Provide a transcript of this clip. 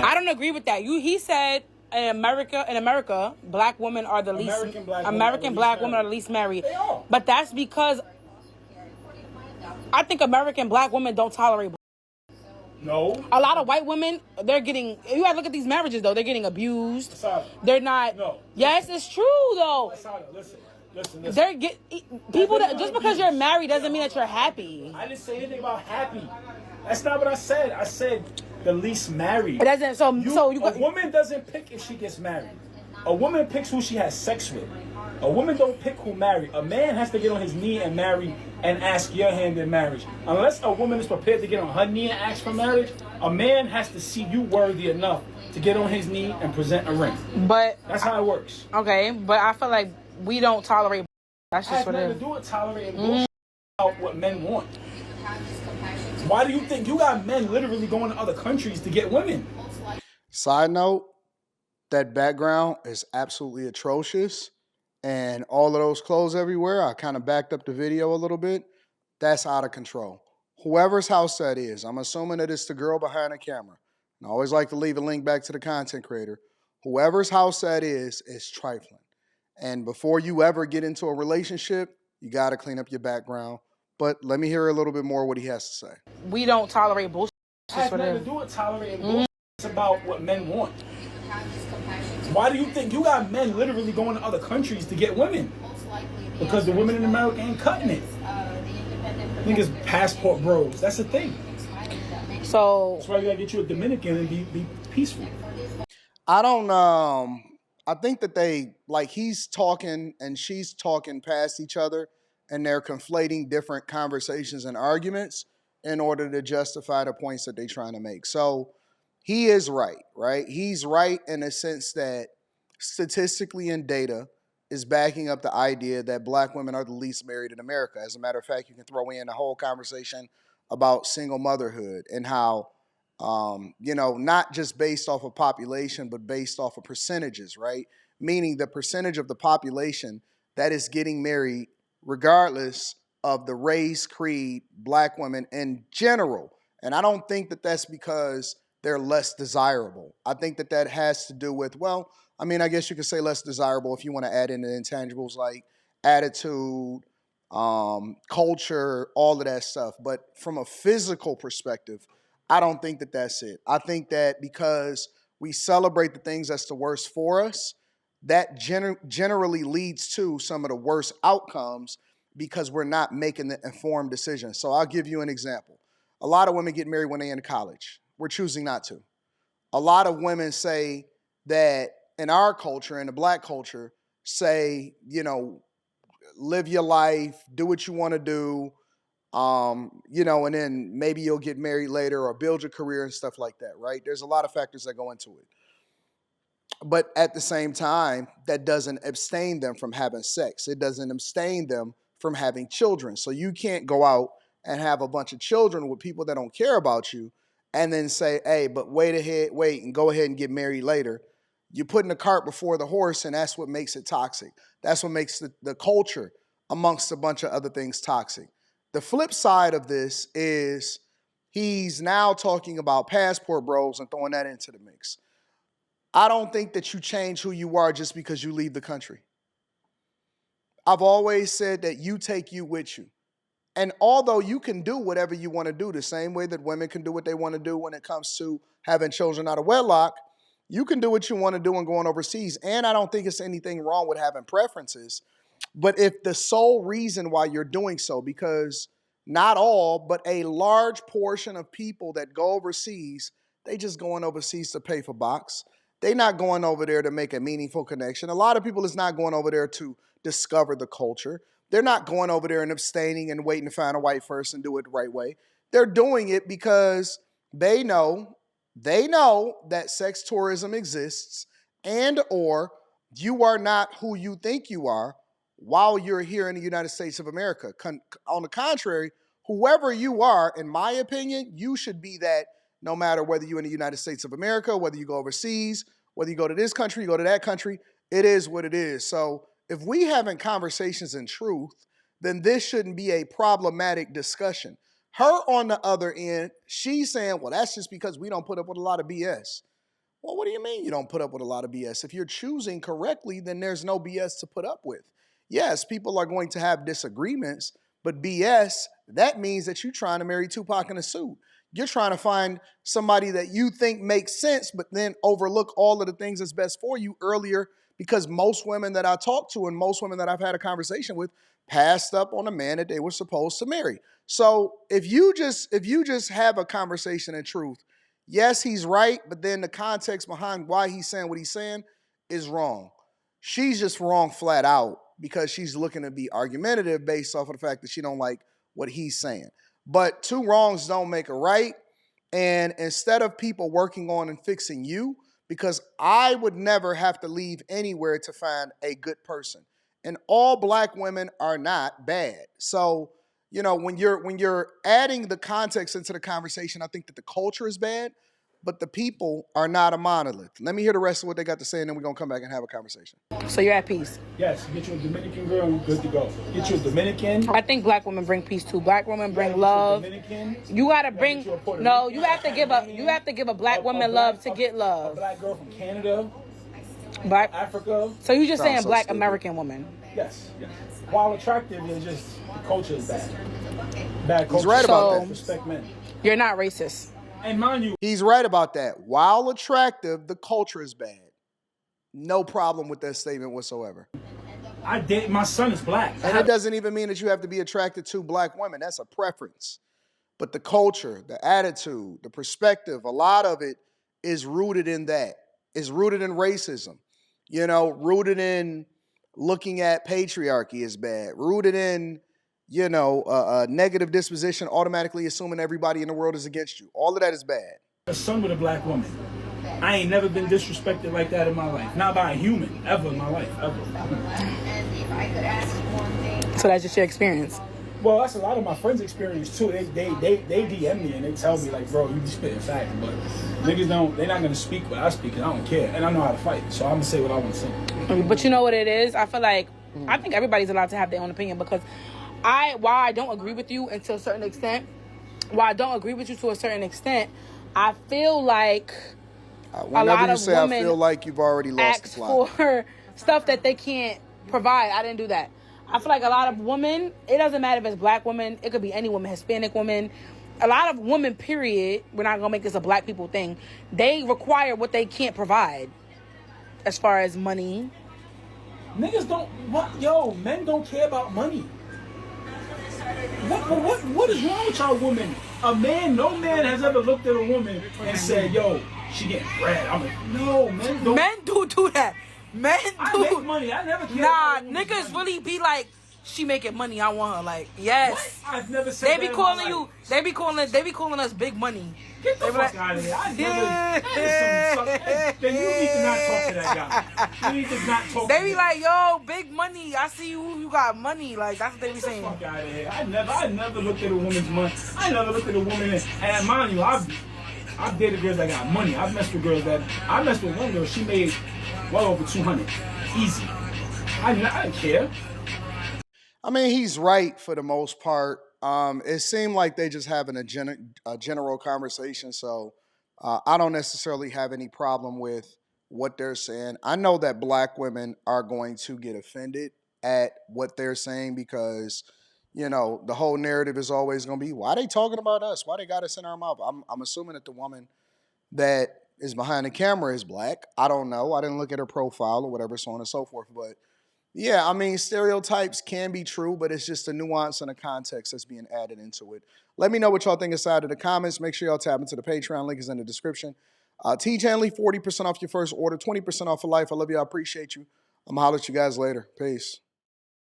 I don't agree with that. He said in America, black women are the least American black women are the least married. They are. But that's because I think American black women don't tolerate. No. A lot of white women, they're getting. You gotta look at these marriages though. They're getting abused. Asada. They're not. No. Yes, it's true though. Asada, listen. They're people that just because you're married doesn't mean that you're happy. I didn't say anything about happy. That's not what I said. I said the least married. It doesn't. A woman doesn't pick if she gets married. A woman picks who she has sex with. A woman don't pick who marry. A man has to get on his knee and marry and ask your hand in marriage. Unless a woman is prepared to get on her knee and ask for marriage, a man has to see you worthy enough to get on his knee and present a ring. But that's how it works. Okay, but I feel like we don't tolerate. That's just what it is. It has nothing to do with tolerating bullshit about what men want. Why do you think you got men literally going to other countries to get women? Side note, that background is absolutely atrocious. And all of those clothes everywhere, I kind of backed up the video a little bit. That's out of control. Whoever's house that is, I'm assuming that it's the girl behind the camera. And I always like to leave a link back to the content creator. Whoever's house that is trifling. And before you ever get into a relationship, you got to clean up your background. But let me hear a little bit more what he has to say. We don't tolerate bullshit. It has nothing to do with tolerating bullshit. It's about what men want. Why do you think you got men literally going to other countries to get women? Because the women in America ain't cutting it. Niggas passport bros. That's the thing. So that's why you gotta get you a Dominican and be peaceful. I think that he's talking and she's talking past each other and they're conflating different conversations and arguments in order to justify the points that they're trying to make. So he is right? He's right in the sense that statistically and data is backing up the idea that black women are the least married in America. As a matter of fact, you can throw in a whole conversation about single motherhood and how, not just based off of population, but based off of percentages, right? Meaning the percentage of the population that is getting married regardless of the race, creed, black women in general. And I don't think that that's because they're less desirable. I think that that has to do with, I guess you could say less desirable if you want to add in the intangibles like attitude, culture, all of that stuff. But from a physical perspective, I don't think that that's it. I think that because we celebrate the things that's the worst for us, that generally leads to some of the worst outcomes because we're not making the informed decisions. So I'll give you an example. A lot of women get married when they're in college. We're choosing not to. A lot of women say that in our culture, in the black culture, say, live your life, do what you want to do, and then maybe you'll get married later or build your career and stuff like that, right? There's a lot of factors that go into it. But at the same time, that doesn't abstain them from having sex. It doesn't abstain them from having children. So you can't go out and have a bunch of children with people that don't care about you and then say, hey, but wait and go ahead and get married later. You're putting the cart before the horse, and that's what makes it toxic. That's what makes the culture, amongst a bunch of other things, toxic. The flip side of this is he's now talking about passport bros and throwing that into the mix. I don't think that you change who you are just because you leave the country. I've always said that you take you with you. And although you can do whatever you want to do, the same way that women can do what they want to do when it comes to having children out of wedlock, you can do what you want to do and going overseas. And I don't think it's anything wrong with having preferences. But if the sole reason why you're doing so, because not all, but a large portion of people that go overseas, they just going overseas to pay for box. They're not going over there to make a meaningful connection. A lot of people is not going over there to discover the culture. They're not going over there and abstaining and waiting to find a wife first and do it the right way. They're doing it because they know that sex tourism exists and or you are not who you think you are while you're here in the United States of America. On the contrary, whoever you are, in my opinion, you should be that no matter whether you're in the United States of America, whether you go overseas, whether you go to this country, you go to that country, it is what it is. So if we having conversations in truth, then this shouldn't be a problematic discussion. Her on the other end, she's saying, well, that's just because we don't put up with a lot of BS. Well, what do you mean you don't put up with a lot of BS? If you're choosing correctly, then there's no BS to put up with. Yes, people are going to have disagreements, but BS, that means that you're trying to marry Tupac in a suit. You're trying to find somebody that you think makes sense, but then overlook all of the things that's best for you earlier, because most women that I talk to and most women that I've had a conversation with passed up on a man that they were supposed to marry. So if you just have a conversation in truth, yes, he's right, but then the context behind why he's saying what he's saying is wrong. She's just wrong flat out because she's looking to be argumentative based off of the fact that she don't like what he's saying. But two wrongs don't make a right. And instead of people working on and fixing you, because I would never have to leave anywhere to find a good person. And all black women are not bad. So, when you're adding the context into the conversation, I think that the culture is bad, but the people are not a monolith. Let me hear the rest of what they got to say, and then we're gonna come back and have a conversation. So you're at peace. Yes, get you a Dominican girl, you're good to go. Get you a Dominican. I think black women bring peace too. Black women bring love. You gotta bring. No, you have to give a. You have to give a black woman love to get love. A black girl from Canada, Black Africa. So you just saying so black stupid. American woman? Yes, yes. While attractive, it's just the culture is bad. Bad culture. He's right about So- that. Respect men. You're not racist. And mind you, He's right about that. While attractive, the culture is bad. No problem with that statement whatsoever. my son is black. And it doesn't even mean that you have to be attracted to black women. That's a preference. But the culture, the attitude, the perspective, a lot of it is rooted in that. It's rooted in racism. Rooted in looking at patriarchy as bad. Rooted in, a negative disposition, automatically assuming everybody in the world is against you. All of that is bad. A son with a black woman. I ain't never been disrespected like that in my life. Not by a human, ever in my life, ever. So that's just your experience. Well, that's a lot of my friends' experience too. They DM me and they tell me like, bro, you be spitting facts, but niggas they're not gonna speak what I speak, and I don't care, and I know how to fight, so I'm gonna say what I want to say. But you know what it is? I feel like I think everybody's allowed to have their own opinion because while I don't agree with you to a certain extent, I feel like Whenever you say I women feel like, you've already lost the ask plot. for stuff that they can't provide. I didn't do that. I feel like a lot of women, it doesn't matter if it's black women, it could be any woman, Hispanic woman, a lot of women, period, we're not going to make this a black people thing, they require what they can't provide as far as money. Niggas men don't care about money. What is wrong with y'all women? No man has ever looked at a woman and said, yo, she getting bread. I'm like, no, men don't. Men do that. Men do. I make money. I never care. Nah, about a woman's niggas money. really be like, she making money, I want her. Like, yes. What? I've never said They that be in calling my you, life. they be calling us big money. Get the They be fuck like, out of here. I never. That is then you need to not talk to that guy. You need to not talk They to be him. like, yo, big money. I see you got money. Like, that's what they be Get the saying. fuck out of here. I never looked at a woman's money. I never looked at a woman and mind you, I've dated girls that got money. I messed with one girl, she made well over 200. Easy. I didn't care. I mean, he's right for the most part. It seemed like they just having a general conversation, so I don't necessarily have any problem with what they're saying. I know that black women are going to get offended at what they're saying because, the whole narrative is always going to be, why they talking about us? Why they got us in our mouth? I'm assuming that the woman that is behind the camera is black. I don't know. I didn't look at her profile or whatever, so on and so forth, but yeah, I mean, stereotypes can be true, but it's just a nuance and a context that's being added into it. Let me know what y'all think inside of the comments. Make sure y'all tap into the Patreon. Link is in the description. T. Hanley, 40% off your first order, 20% off for life. I love you. I appreciate you. I'm going to holler at you guys later. Peace.